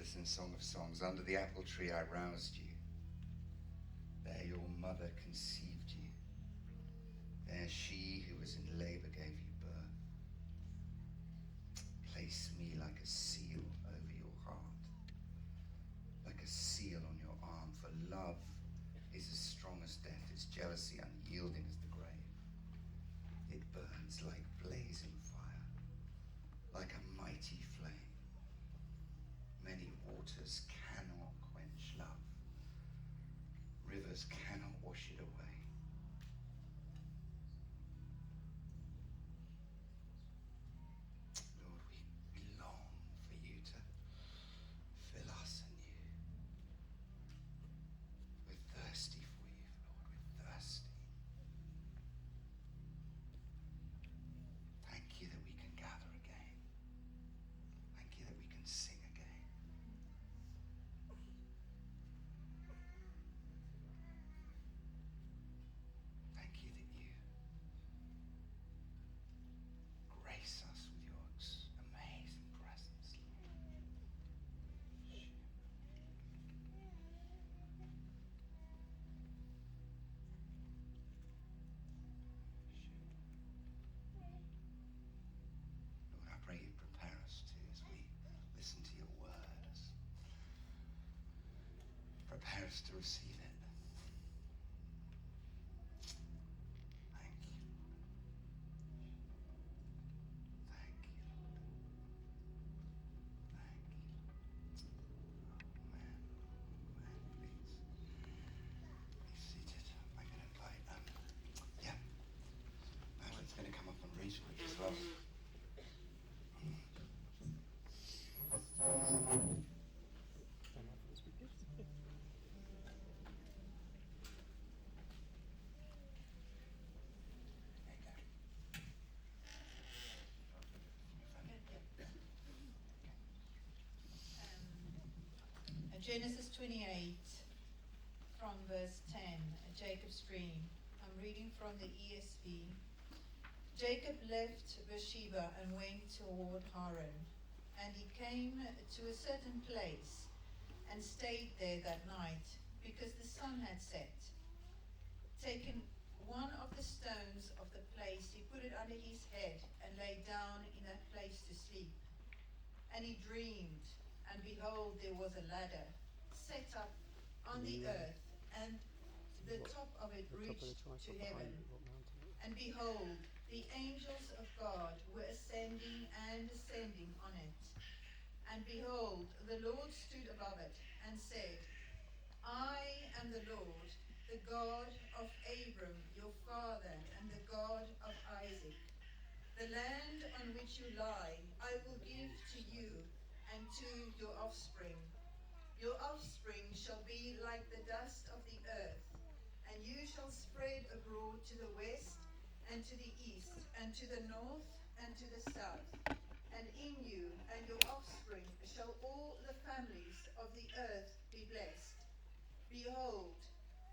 this in Song of Songs. Under the apple tree I roused you. There your mother conceived you. There she who was in labor gave you birth. Place me like a seal over your heart, like a seal on your arm, for love is as strong as death, its jealousy unyielding as the grave. It burns like blazing fire, like a mighty flame. Many waters cannot quench love. Rivers cannot wash it away. Lord, we long for you to fill us anew. We're thirsty for you, Lord, we're thirsty. Thank you that we can gather again. Thank you that we can sing again. Thank you that you grace us with your amazing presence, Lord. Lord, I pray you prepare us too as we listen to your word. Prepare us to receive it. Thank you. Thank you, Lord. Thank you. Oh, man, please. Be seated. I'm going to invite, Madeline's going to come up and read for you as well. Genesis 28 from verse 10, Jacob's dream. I'm reading from the ESV. Jacob left Beersheba and went toward Haran, and he came to a certain place and stayed there that night because the sun had set. Taking one of the stones of the place, he put it under his head and lay down in that place to sleep. And he dreamed, and behold, there was a ladder set up on the earth, and the top of it reached to heaven. And behold, the angels of God were ascending and descending on it. And behold, the Lord stood above it and said, I am the Lord, the God of Abram, your father, and the God of Isaac. The land on which you lie, I will give to you and to your offspring. Your offspring shall be like the dust of the earth, and you shall spread abroad to the west and to the east and to the north and to the south. And in you and your offspring shall all the families of the earth be blessed. Behold,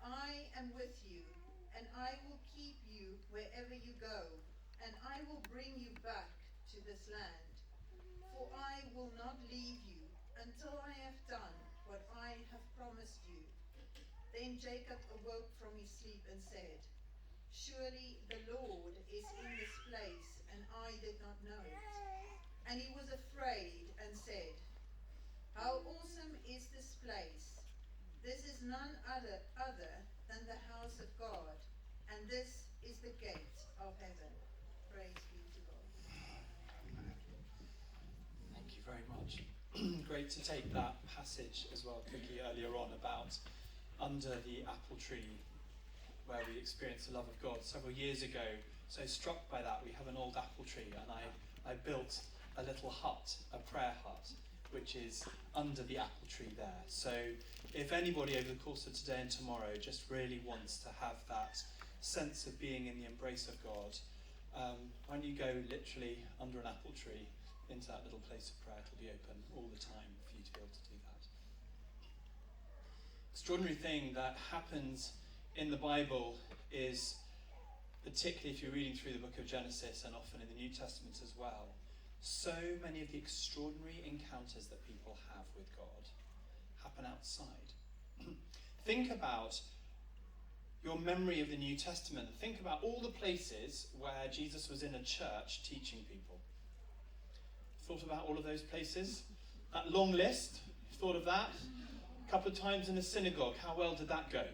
I am with you, and I will keep you wherever you go, and I will bring you back to this land. For I will not leave you until I have done what I have promised you. Then Jacob awoke from his sleep and said, Surely the Lord is in this place, and I did not know it. And he was afraid and said, How awesome is this place! This is none other than the house of God, and this is the gate of heaven. Praise be to God. Thank you very much. Great to take that passage as well quickly earlier on about under the apple tree where we experienced the love of God several years ago. So struck by that, we have an old apple tree, and I built a little hut, a prayer hut, which is under the apple tree there. So if anybody over the course of today and tomorrow just really wants to have that sense of being in the embrace of God, why don't you go literally under an apple tree into that little place of prayer. It'll be open all the time for you to be able to do that. Extraordinary thing that happens in the Bible is, particularly if you're reading through the book of Genesis and often in the New Testament as well, So many of the extraordinary encounters that people have with God happen outside. Think about your memory of the New Testament. Think about all the places where Jesus was in a church teaching people. Thought about all of those places? That long list, thought of that? A couple of times in a synagogue, how well did that go?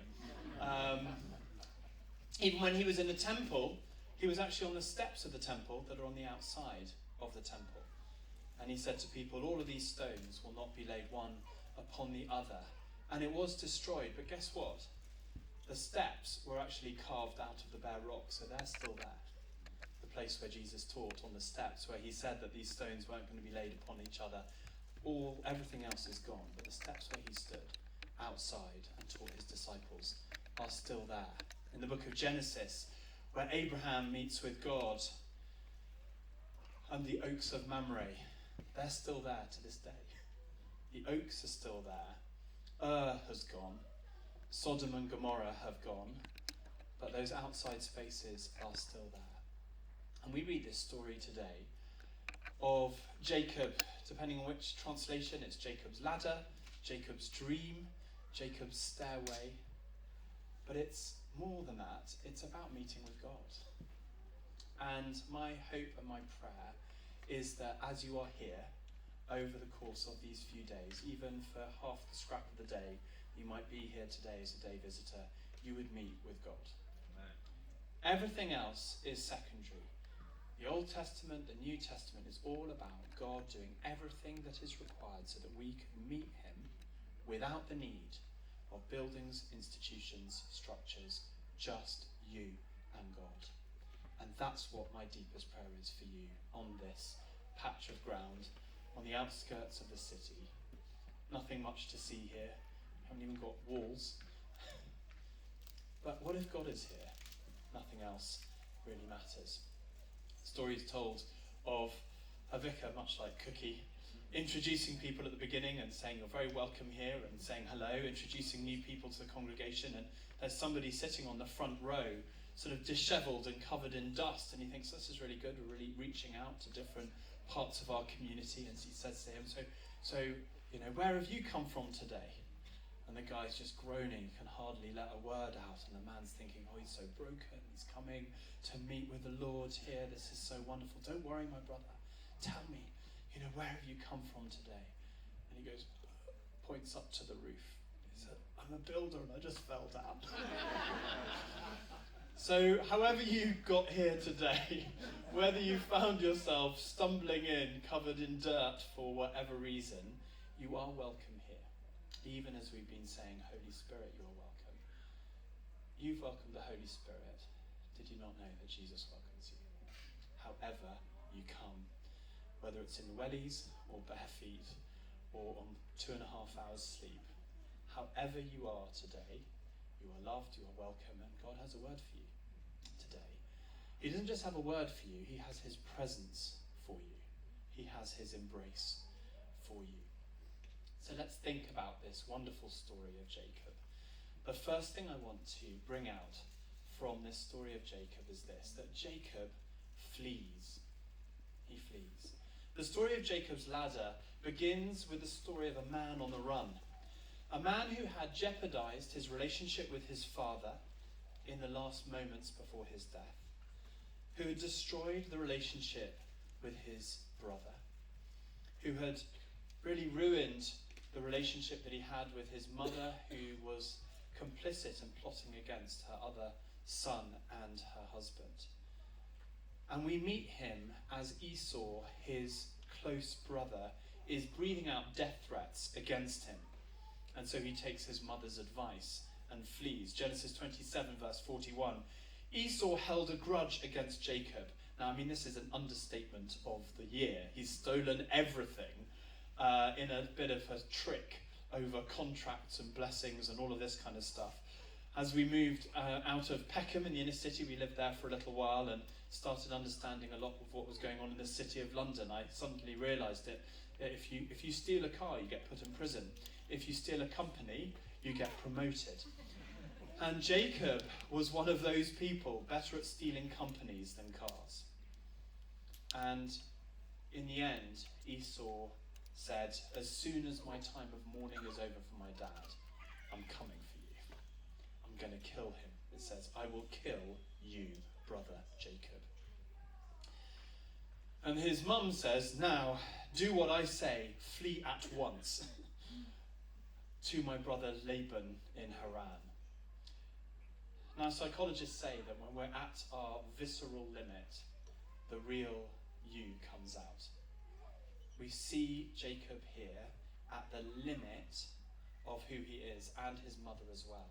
Even when he was in the temple, he was actually on the steps of the temple that are on the outside of the temple. And he said to people, all of these stones will not be laid one upon the other. And it was destroyed, but guess what? The steps were actually carved out of the bare rock, so they're still there. The place where Jesus taught, on the steps, where he said that these stones weren't going to be laid upon each other. Everything else is gone, but the steps where he stood outside and taught his disciples are still there. In the book of Genesis, where Abraham meets with God and the oaks of Mamre, they're still there to this day. The oaks are still there. Has gone. Sodom and Gomorrah have gone, but those outside spaces are still there. And we read this story today of Jacob, depending on which translation, it's Jacob's ladder, Jacob's dream, Jacob's stairway. But it's more than that. It's about meeting with God. And my hope and my prayer is that as you are here over the course of these few days, even for half the scrap of the day, you might be here today as a day visitor, you would meet with God. Amen. Everything else is secondary. The Old Testament, the New Testament is all about God doing everything that is required so that we can meet him without the need of buildings, institutions, structures, just you and God. And that's what my deepest prayer is for you on this patch of ground on the outskirts of the city. Nothing much to see here. Haven't even got walls. But what if God is here? Nothing else really matters. The story is told of a vicar, much like Cookie, introducing people at the beginning and saying you're very welcome here and saying hello, introducing new people to the congregation, and there's somebody sitting on the front row sort of dishevelled and covered in dust, and he thinks this is really good, we're really reaching out to different parts of our community. And he says to him, so where have you come from today? And the guy's just groaning, can hardly let a word out, and the man's thinking, oh, he's so broken, he's coming to meet with the Lord here, this is so wonderful. Don't worry, my brother, tell me, where have you come from today? And he goes, points up to the roof. He said, I'm a builder and I just fell down. So however you got here today, whether you found yourself stumbling in, covered in dirt for whatever reason, you are welcome here. Even as we've been saying, Holy Spirit, you're welcome. You've welcomed the Holy Spirit. Did you not know that Jesus welcomes you? However you come, whether it's in wellies or bare feet or on 2.5 hours sleep, however you are today, you are loved, you are welcome, and God has a word for you today. He doesn't just have a word for you, he has his presence for you. He has his embrace for you. So let's think about this wonderful story of Jacob. The first thing I want to bring out from this story of Jacob is this, that Jacob flees. He flees. The story of Jacob's ladder begins with the story of a man on the run. A man who had jeopardized his relationship with his father in the last moments before his death, who had destroyed the relationship with his brother, who had really ruined the relationship that he had with his mother, who was complicit in plotting against her other son and her husband. And we meet him as Esau, his close brother, is breathing out death threats against him. And so he takes his mother's advice and flees. Genesis 27 verse 41. Esau held a grudge against Jacob. Now, this is an understatement of the year. He's stolen everything in a bit of a trick over contracts and blessings and all of this kind of stuff. As we moved out of Peckham in the inner city, we lived there for a little while and started understanding a lot of what was going on in the city of London. I suddenly realised that if you steal a car, you get put in prison. If you steal a company, you get promoted. And Jacob was one of those people, better at stealing companies than cars. And in the end, Esau said, as soon as my time of mourning is over for my dad, I'm coming for you. I'm going to kill him. It says, I will kill you, brother Jacob. And his mum says, now, do what I say, flee at once to my brother Laban in Haran. Now, psychologists say that when we're at our visceral limit, the real you comes out. We see Jacob here at the limit of who he is, and his mother as well.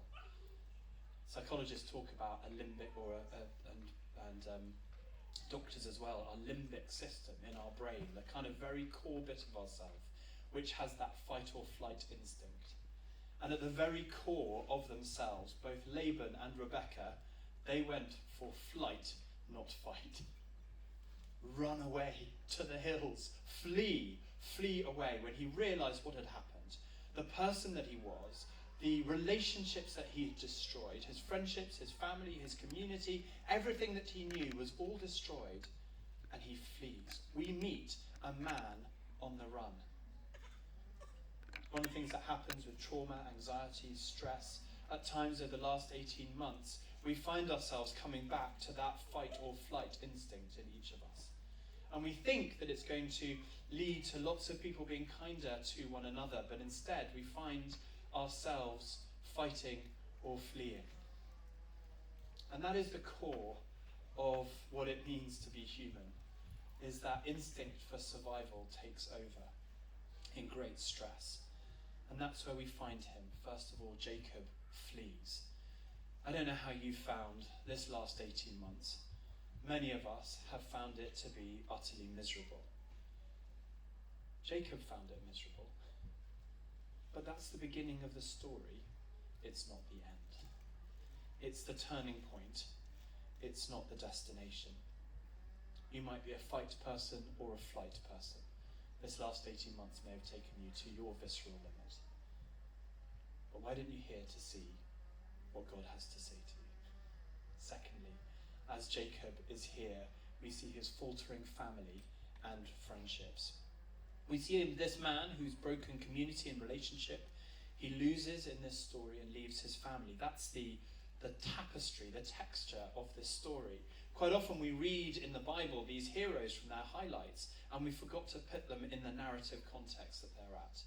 Psychologists talk about a limbic, and doctors as well, our limbic system in our brain, the kind of very core bit of ourselves, which has that fight or flight instinct. And at the very core of themselves, both Laban and Rebekah, they went for flight, not fight. Run away to the hills, flee away. When he realized what had happened, the person that he was, the relationships that he had destroyed, his friendships, his family, his community, everything that he knew was all destroyed, and he flees. We meet a man on the run. One of the things that happens with trauma, anxiety, stress, at times over the last 18 months, we find ourselves coming back to that fight or flight instinct in each of us. And we think that it's going to lead to lots of people being kinder to one another, but instead we find ourselves fighting or fleeing. And that is the core of what it means to be human, is that instinct for survival takes over in great stress. And that's where we find him. First of all, Jacob flees. I don't know how you found this last 18 months. Many of us have found it to be utterly miserable. Jacob found it miserable. But that's the beginning of the story. It's not the end. It's the turning point. It's not the destination. You might be a fight person or a flight person. This last 18 months may have taken you to your visceral limit. But why didn't you hear to see what God has to say to you? Secondly, as Jacob is here, we see his faltering family and friendships. We see this man who's broken community and relationship. He loses in this story and leaves his family. That's the tapestry, the texture of this story. Quite often we read in the Bible these heroes from their highlights, and we forgot to put them in the narrative context that they're at.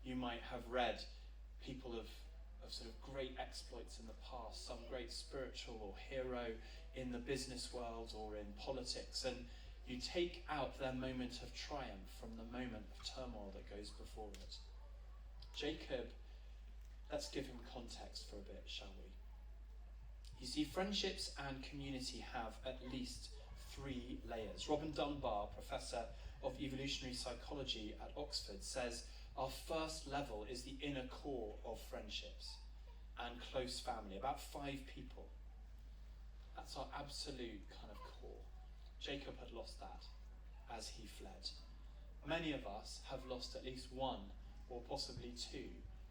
You might have read people of sort of great exploits in the past, some great spiritual or hero in the business world or in politics, and you take out their moment of triumph from the moment of turmoil that goes before it. Jacob, let's give him context for a bit, shall we? You see, friendships and community have at least 3 layers. Robin Dunbar, professor of evolutionary psychology at Oxford, says our first level is the inner core of friendships and close family, about 5 people. That's our absolute kind of core. Jacob had lost that as he fled. Many of us have lost at least 1 or possibly 2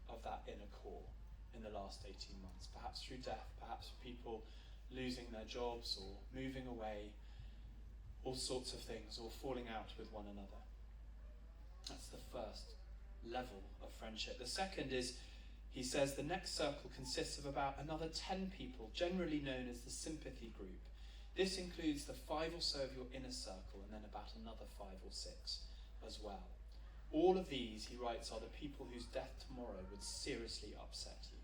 of that inner core in the last 18 months, perhaps through death, perhaps people losing their jobs or moving away, all sorts of things, or falling out with one another. That's the first level of friendship. The second is, he says, the next circle consists of about another 10 people, generally known as the sympathy group. This includes the 5 or so of your inner circle, and then about another 5 or 6 as well. All of these, he writes, are the people whose death tomorrow would seriously upset you.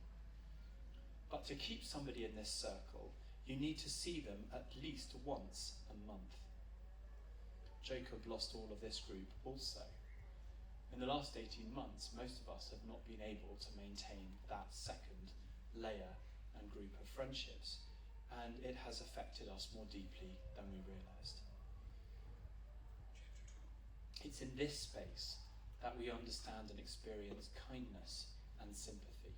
But to keep somebody in this circle, you need to see them at least once a month. Jacob lost all of this group also. In the last 18 months, most of us have not been able to maintain that second layer and group of friendships, and it has affected us more deeply than we realised. It's in this space that we understand and experience kindness and sympathy.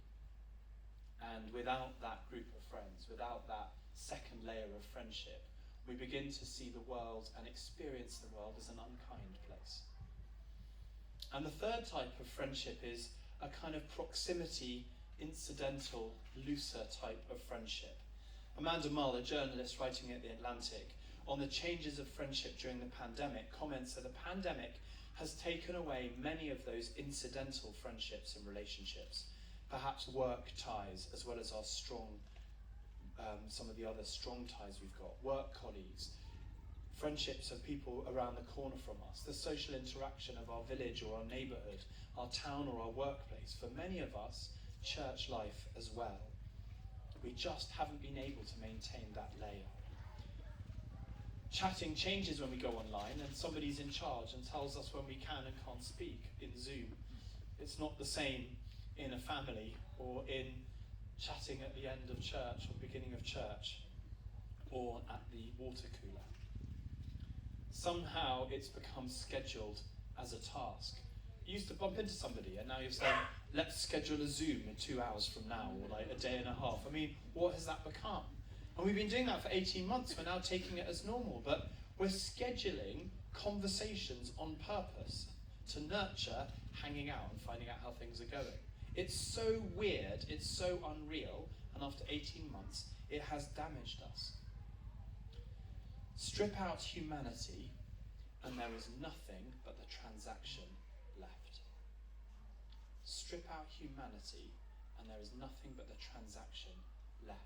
And without that group of friends, without that second layer of friendship, we begin to see the world and experience the world as an unkind place. And the third type of friendship is a kind of proximity, incidental, looser type of friendship. Amanda Mull, a journalist writing at The Atlantic, on the changes of friendship during the pandemic comments that the pandemic has taken away many of those incidental friendships and relationships, perhaps work ties as well as our strong, some of the other strong ties we've got, work colleagues, friendships of people around the corner from us, the social interaction of our village or our neighbourhood, our town or our workplace, for many of us, church life as well. We just haven't been able to maintain that layer. Chatting changes when we go online and somebody's in charge and tells us when we can and can't speak in Zoom. It's not the same in a family or in chatting at the end of church or beginning of church or at the water cooler. Somehow it's become scheduled as a task. You used to bump into somebody and now you're saying, let's schedule a Zoom in 2 hours from now, or like a day and a half. I mean, what has that become? And we've been doing that for 18 months. We're now taking it as normal, but we're scheduling conversations on purpose to nurture hanging out and finding out how things are going. It's so weird, it's so unreal, and after 18 months, it has damaged us. Strip out humanity, and there is nothing but the transaction left. Strip out humanity, and there is nothing but the transaction left.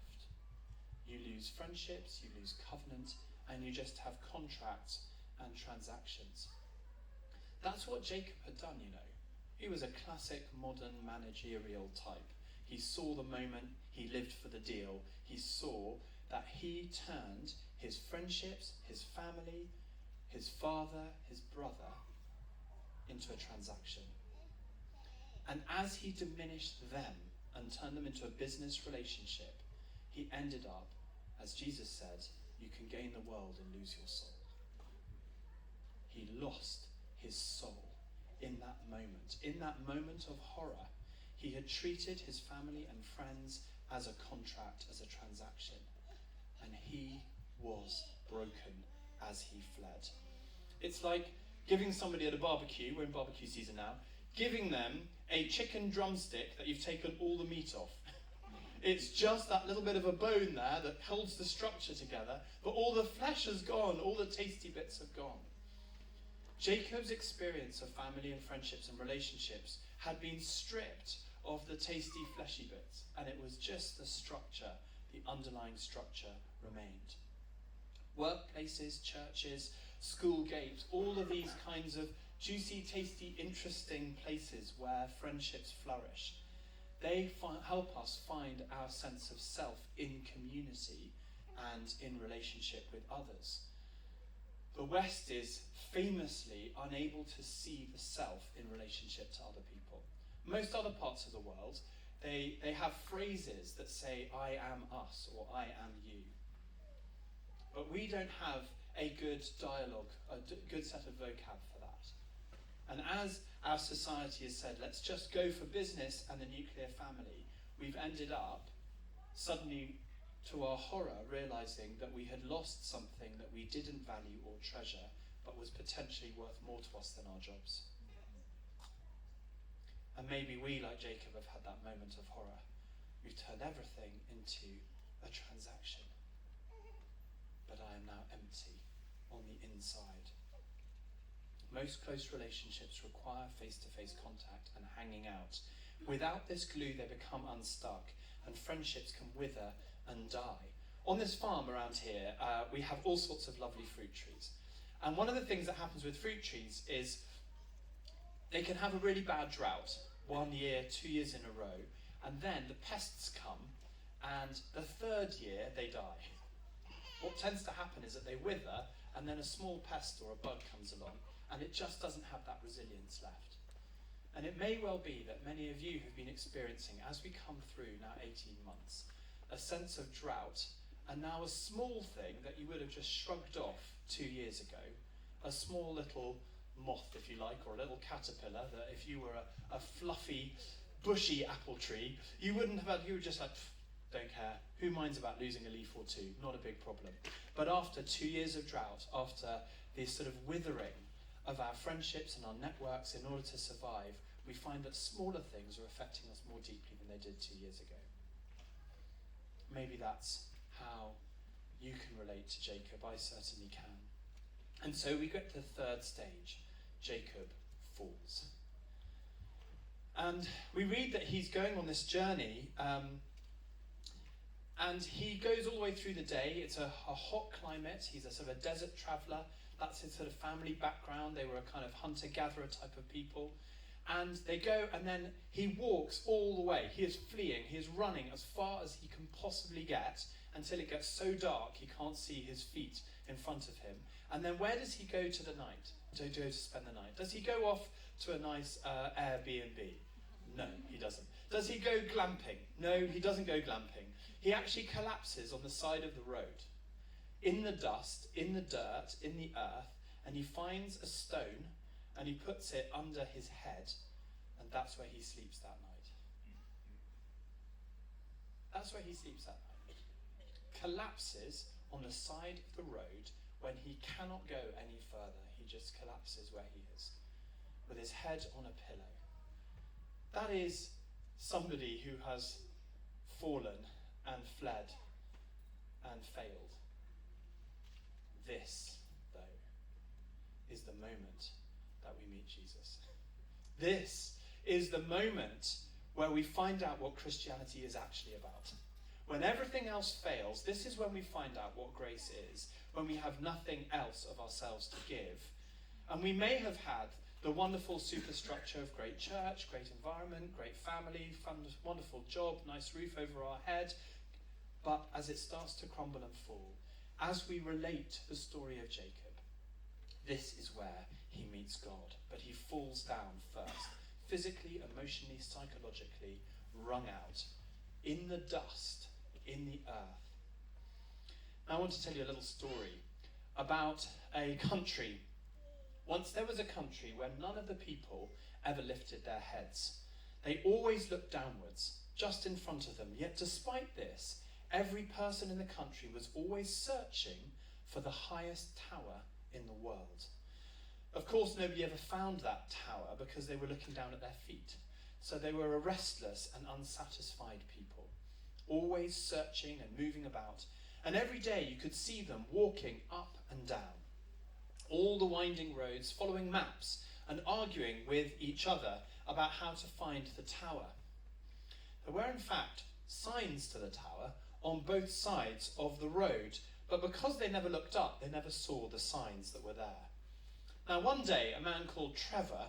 You lose friendships, you lose covenant, and you just have contracts and transactions. That's what Jacob had done, you know. He was a classic modern managerial type. He saw the moment, he lived for the deal. He saw that he turned his friendships, his family, his father, his brother, into a transaction. And as he diminished them and turned them into a business relationship, he ended up, as Jesus said, you can gain the world and lose your soul. He lost his soul in that moment. In that moment of horror, he had treated his family and friends as a contract, as a transaction. And he was broken as he fled. It's like giving somebody at a barbecue, we're in barbecue season now, giving them a chicken drumstick that you've taken all the meat off. It's just that little bit of a bone there that holds the structure together, but all the flesh has gone, all the tasty bits have gone. Jacob's experience of family and friendships and relationships had been stripped of the tasty fleshy bits, and it was just the structure, the underlying structure remained. Workplaces, churches, school gates, all of these kinds of juicy, tasty, interesting places where friendships flourish. They help us find our sense of self in community and in relationship with others. The West is famously unable to see the self in relationship to other people. Most other parts of the world, they have phrases that say, I am us, or I am you. But we don't have a good dialogue, a good set of vocab for that. And as our society has said, let's just go for business and the nuclear family, we've ended up, suddenly to our horror, realizing that we had lost something that we didn't value or treasure, but was potentially worth more to us than our jobs. And maybe we, like Jacob, have had that moment of horror. We've turned everything into a transaction. But I am now empty on the inside. Most close relationships require face-to-face contact and hanging out. Without this glue, they become unstuck, and friendships can wither and die. On this farm around here, we have all sorts of lovely fruit trees. And one of the things that happens with fruit trees is they can have a really bad drought, 1 year, 2 years in a row, and then the pests come, and the third year they die. What tends to happen is that they wither, and then a small pest or a bug comes along, and it just doesn't have that resilience left. And it may well be that many of you have been experiencing, as we come through now 18 months, a sense of drought, and now a small thing that you would have just shrugged off 2 years ago, a small little moth, if you like, or a little caterpillar, that if you were a fluffy, bushy apple tree, you wouldn't have had, you were just like, don't care, who minds about losing a leaf or two, not a big problem. But after 2 years of drought, after this sort of withering of our friendships and our networks in order to survive, we find that smaller things are affecting us more deeply than they did 2 years ago. Maybe that's how You can relate to Jacob. I certainly can. And so we get to the third stage. Jacob falls. And we read that he's going on this journey, and he goes all the way through the day. It's a hot climate. He's a sort of a desert traveller. That's his sort of family background. They were a kind of hunter-gatherer type of people. And they go, and then he walks all the way. He is fleeing. He is running as far as he can possibly get until it gets so dark he can't see his feet in front of him. And then where does he go to the night? To go to spend the night? Does he go off to a nice Airbnb? No, he doesn't. Does he go glamping? No, he doesn't go glamping. He actually collapses on the side of the road, in the dust, in the dirt, in the earth, and he finds a stone and he puts it under his head, and that's where he sleeps that night. That's where he sleeps that night. Collapses on the side of the road when he cannot go any further. He just collapses where he is, with his head on a pillow. That is somebody who has fallen and fled and failed. This, though, is the moment that we meet Jesus. This is the moment where we find out what Christianity is actually about. When everything else fails, this is when we find out what grace is, when we have nothing else of ourselves to give. And we may have had the wonderful superstructure of great church, great environment, great family, fun, wonderful job, nice roof over our head. But as it starts to crumble and fall, as we relate to the story of Jacob, this is where he meets God. But he falls down first, physically, emotionally, psychologically, wrung out, in the dust, in the earth. Now I want to tell you a little story about a country. Once there was a country where none of the people ever lifted their heads. They always looked downwards, just in front of them. Yet despite this, every person in the country was always searching for the highest tower in the world. Of course, nobody ever found that tower because they were looking down at their feet. So they were a restless and unsatisfied people, always searching and moving about. And every day you could see them walking up and down all the winding roads, following maps and arguing with each other about how to find the tower. There were in fact signs to the tower on both sides of the road, but because they never looked up, they never saw the signs that were there. Now one day, a man called Trevor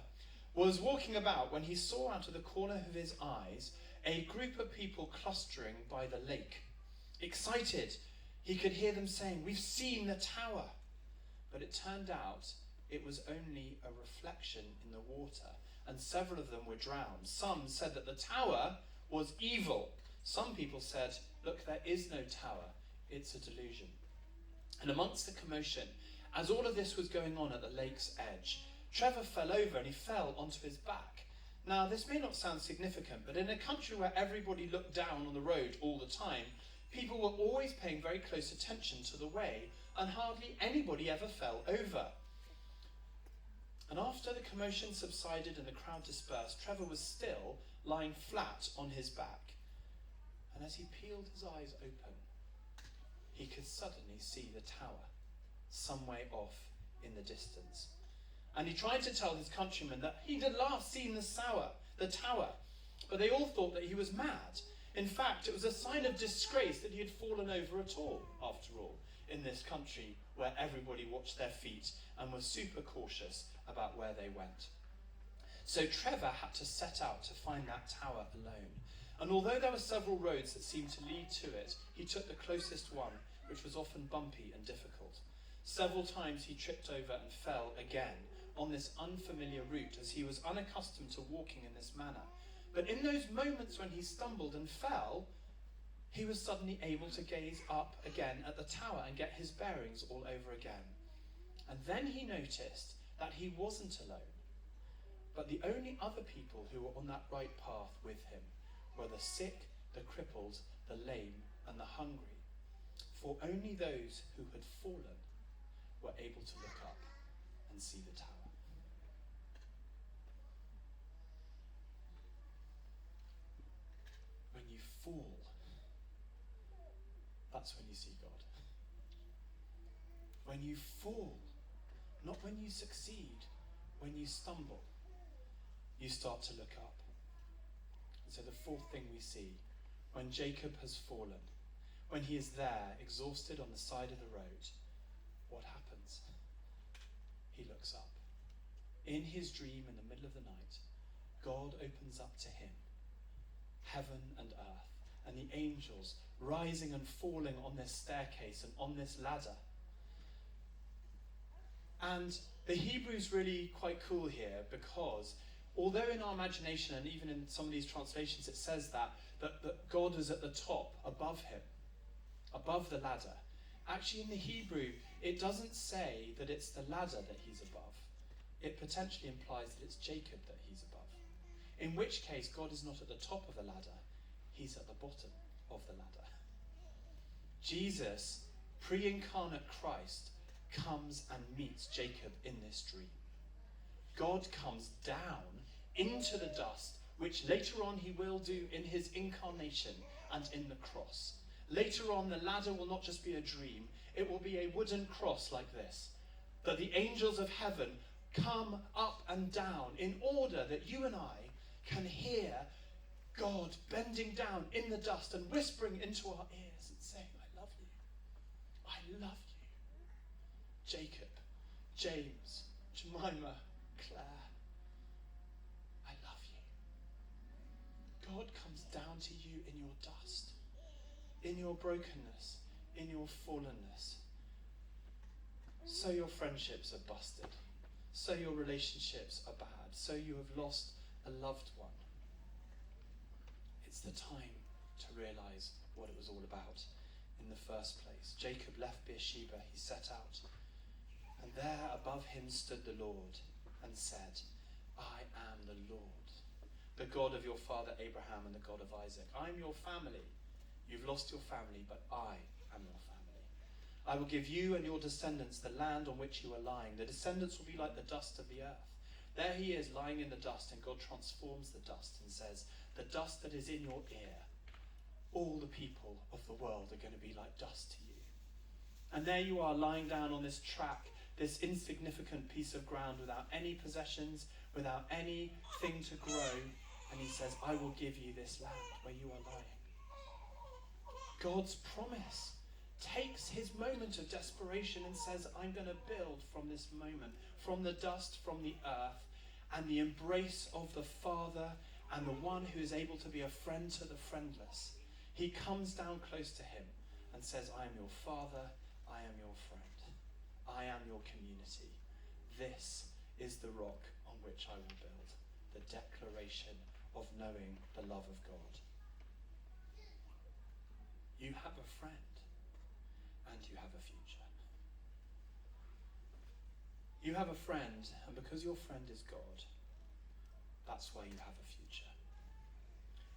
was walking about when he saw out of the corner of his eyes a group of people clustering by the lake. Excited, he could hear them saying, "We've seen the tower." But it turned out it was only a reflection in the water, and several of them were drowned. Some said that the tower was evil. Some people said, "Look, there is no tower, it's a delusion." And amongst the commotion, as all of this was going on at the lake's edge, Trevor fell over and he fell onto his back. Now, this may not sound significant, but in a country where everybody looked down on the road all the time, people were always paying very close attention to the way, and hardly anybody ever fell over. And after the commotion subsided and the crowd dispersed, Trevor was still lying flat on his back. And as he peeled his eyes open, he could suddenly see the tower, some way off in the distance. And he tried to tell his countrymen that he'd at last seen the tower, but they all thought that he was mad. In fact, it was a sign of disgrace that he had fallen over at all, after all, in this country where everybody watched their feet and was super cautious about where they went. So Trevor had to set out to find that tower alone. And although there were several roads that seemed to lead to it, he took the closest one, which was often bumpy and difficult. Several times he tripped over and fell again on this unfamiliar route, as he was unaccustomed to walking in this manner. But in those moments when he stumbled and fell, he was suddenly able to gaze up again at the tower and get his bearings all over again. And then he noticed that he wasn't alone, but the only other people who were on that right path with him were the sick, the crippled, the lame, and the hungry. For only those who had fallen were able to look up and see the tower. When you fall, that's when you see God. when you fall, not when you succeed, when you stumble, you start to look up. And so the fourth thing we see, when Jacob has fallen, when he is there, exhausted on the side of the road, what happens? He looks up. In his dream in the middle of the night, God opens up to him heaven and earth, and the angels rising and falling on this staircase and on this ladder. And the Hebrew's really quite cool here, because although in our imagination and even in some of these translations it says that God is at the top, above him, above the ladder, actually in the Hebrew it doesn't say that it's the ladder that he's above. It potentially implies that it's Jacob that he's above. In which case God is not at the top of the ladder, he's at the bottom of the ladder. Jesus, pre-incarnate Christ, comes and meets Jacob in this dream. God comes down into the dust, which later on he will do in his incarnation and in the cross. Later on, the ladder will not just be a dream, it will be a wooden cross like this, that the angels of heaven come up and down in order that you and I can hear God bending down in the dust and whispering into our ears and saying, I love you. I love you. Jacob, James, Jemima, Claire, I love you. God comes down to you in your dust, in your brokenness, in your fallenness. So your friendships are busted. So your relationships are bad. So you have lost a loved one. It's the time to realize what it was all about in the first place. Jacob left Beersheba, he set out, and there above him stood the Lord and said, I am the Lord, the God of your father Abraham and the God of Isaac. I'm your family. You've lost your family, but I am your family. I will give you and your descendants the land on which you are lying. The descendants will be like the dust of the earth. There he is lying in the dust, and God transforms the dust and says, the dust that is in your ear, all the people of the world are going to be like dust to you. And there you are lying down on this track, this insignificant piece of ground without any possessions, without anything to grow. And he says, I will give you this land where you are lying. God's promise takes his moment of desperation and says, I'm going to build from this moment, from the dust, from the earth, and the embrace of the Father and the one who is able to be a friend to the friendless. He comes down close to him and says, I am your Father, I am your friend, I am your community. This is the rock on which I will build, the declaration of knowing the love of God. You have a friend, and you have a future. You have a friend, and because your friend is God, that's why you have a future.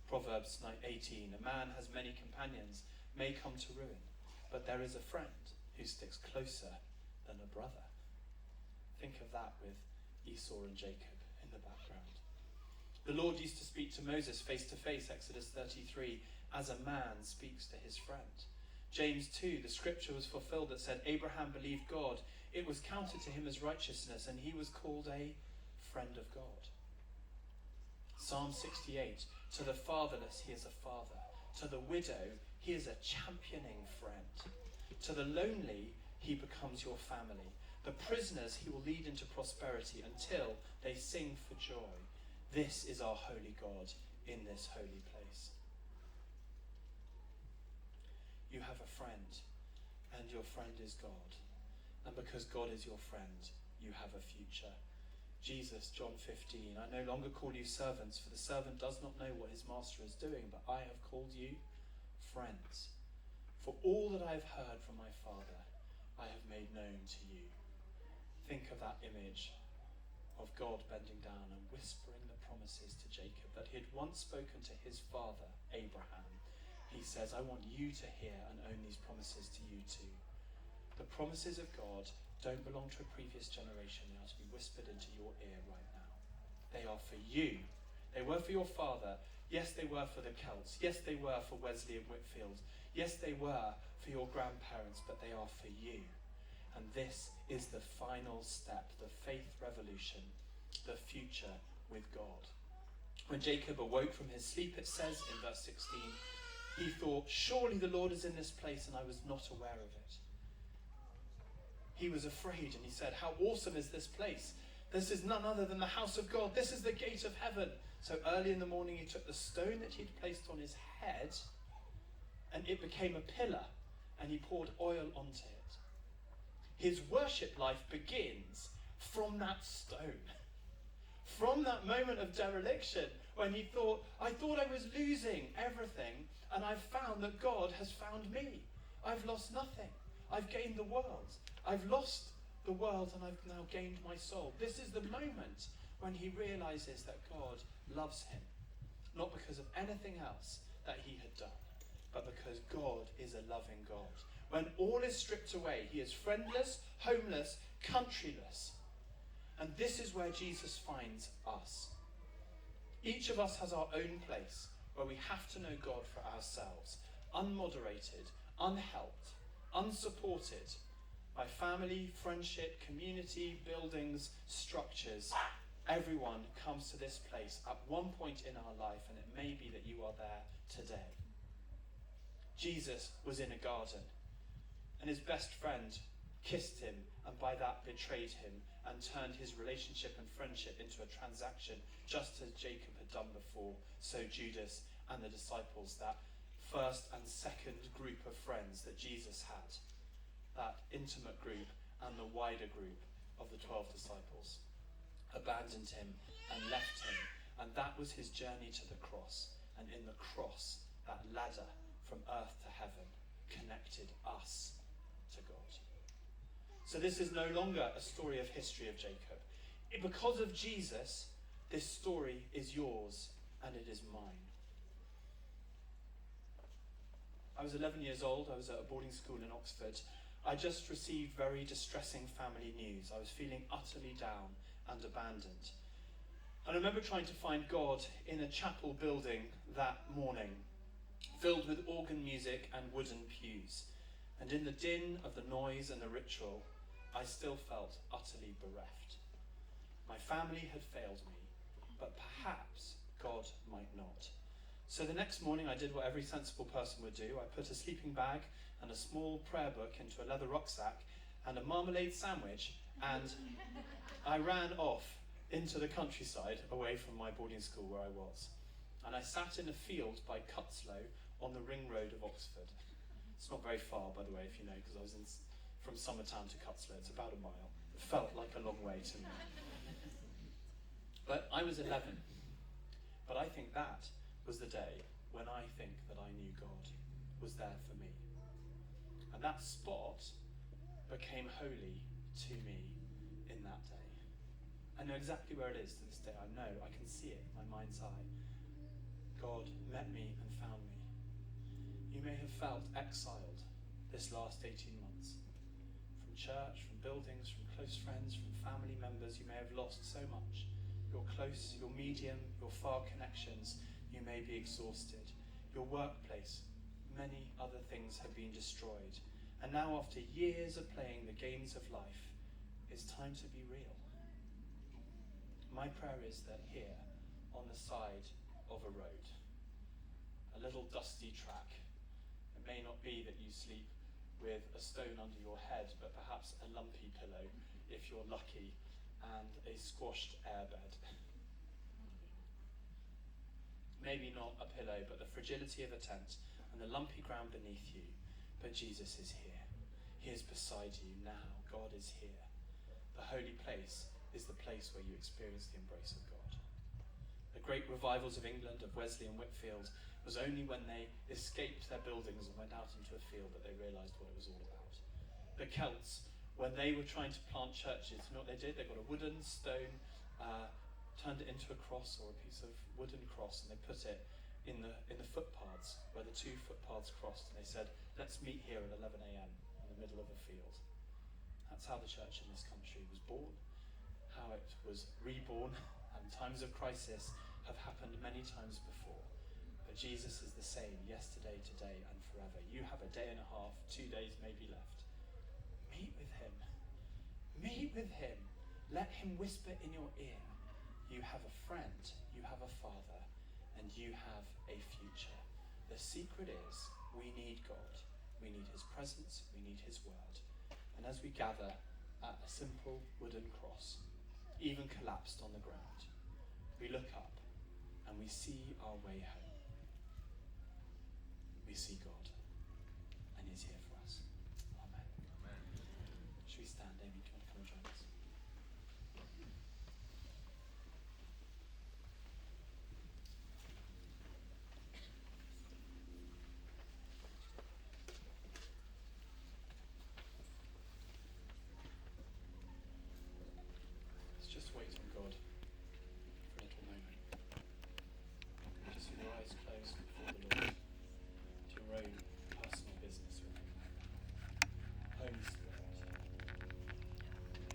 Proverbs 18, a man has many companions, may come to ruin, but there is a friend who sticks closer than a brother. Think of that with Esau and Jacob in the background. The Lord used to speak to Moses face to face, Exodus 33, as a man speaks to his friend. James 2, the scripture was fulfilled that said, Abraham believed God, it was counted to him as righteousness, and he was called a friend of God. Psalm 68, to the fatherless he is a father, to the widow he is a championing friend, to the lonely he becomes your family, the prisoners he will lead into prosperity until they sing for joy. This is our holy God in this holy place. You have a friend, and your friend is God. And because God is your friend, you have a future. Jesus, John 15, I no longer call you servants, for the servant does not know what his master is doing, but I have called you friends. For all that I have heard from my Father, I have made known to you. Think of that image of God bending down and whispering the promises to Jacob that he had once spoken to his father, Abraham. He says, I want you to hear and own these promises to you too. The promises of God don't belong to a previous generation. They are to be whispered into your ear right now. They are for you. They were for your father. Yes, they were for the Celts. Yes, they were for Wesley and Whitfield. Yes, they were for your grandparents, but they are for you. And this is the final step, the faith revolution, the future with God. When Jacob awoke from his sleep, it says in verse 16, he thought, surely the Lord is in this place and I was not aware of it. He was afraid and he said, how awesome is this place? This is none other than the house of God. This is the gate of heaven. So early in the morning he took the stone that he'd placed on his head and it became a pillar and he poured oil onto it. His worship life begins from that stone. From that moment of dereliction when he thought, I thought I was losing everything and I've found that God has found me. I've lost nothing. I've gained the world. I've lost the world and I've now gained my soul. This is the moment when he realizes that God loves him. Not because of anything else that he had done, but because God is a loving God. When all is stripped away, he is friendless, homeless, countryless. And this is where Jesus finds us. Each of us has our own place where we have to know God for ourselves, unmoderated, unhelped, unsupported by family, friendship, community, buildings, structures. Everyone comes to this place at one point in our life, and it may be that you are there today. Jesus was in a garden, and his best friend kissed him, and by that betrayed him, and turned his relationship and friendship into a transaction, just as Jacob had done before, so Judas and the disciples, that first and second group of friends that Jesus had, that intimate group and the wider group of the 12 disciples, abandoned him and left him. And that was his journey to the cross. And in the cross, that ladder from earth to heaven connected us to God. So this is no longer a story of history of Jacob. Because of Jesus, this story is yours and it is mine. I was 11 years old. I was at a boarding school in Oxford. I just received very distressing family news. I was feeling utterly down and abandoned. And I remember trying to find God in a chapel building that morning, filled with organ music and wooden pews. And in the din of the noise and the ritual, I still felt utterly bereft. My family had failed me, but perhaps God might not. So the next morning I did what every sensible person would do. I put a sleeping bag and a small prayer book into a leather rucksack and a marmalade sandwich, and I ran off into the countryside away from my boarding school where I was. And I sat in a field by Cutslow on the ring road of Oxford. It's not very far, by the way, if you know, because I was from Summertown to Cutslow. It's about a mile. It felt like a long way to me. But I was 11. But I think that was the day when I think that I knew God was there for me. And that spot became holy to me in that day. I know exactly where it is to this day. I know, I can see it in my mind's eye. God met me and found me. You may have felt exiled this last 18 months. From church, from buildings, from close friends, from family members. You may have lost so much. Your close, your medium, your far connections. You may be exhausted. Your workplace, many other things have been destroyed. And now, after years of playing the games of life, it's time to be real. My prayer is that here, on the side of a road, a little dusty track, it may not be that you sleep with a stone under your head, but perhaps a lumpy pillow, if you're lucky, and a squashed airbed. Maybe not a pillow, but the fragility of a tent and the lumpy ground beneath you. But Jesus is here. He is beside you now. God is here. The holy place is the place where you experience the embrace of God. The great revivals of England, of Wesley and Whitfield, was only when they escaped their buildings and went out into a field that they realised what it was all about. The Celts, when they were trying to plant churches, you know what they did? They got a wooden stone, turned it into a cross or a piece of wooden cross, and they put it in the footpaths where the two footpaths crossed, and they said, let's meet here at 11 a.m. in the middle of a field. That's how the church in this country was born, how it was reborn, and times of crisis have happened many times before. But Jesus is the same yesterday, today, and forever. You have a day and a half, 2 days maybe left. Meet with him. Meet with him. Let him whisper in your ear. You have a friend, you have a father, and you have a future. The secret is we need God. We need his presence. We need his word. And as we gather at a simple wooden cross, even collapsed on the ground, we look up and we see our way home. We see God, and he's here for us. Amen. Amen. Should we stand, Amy?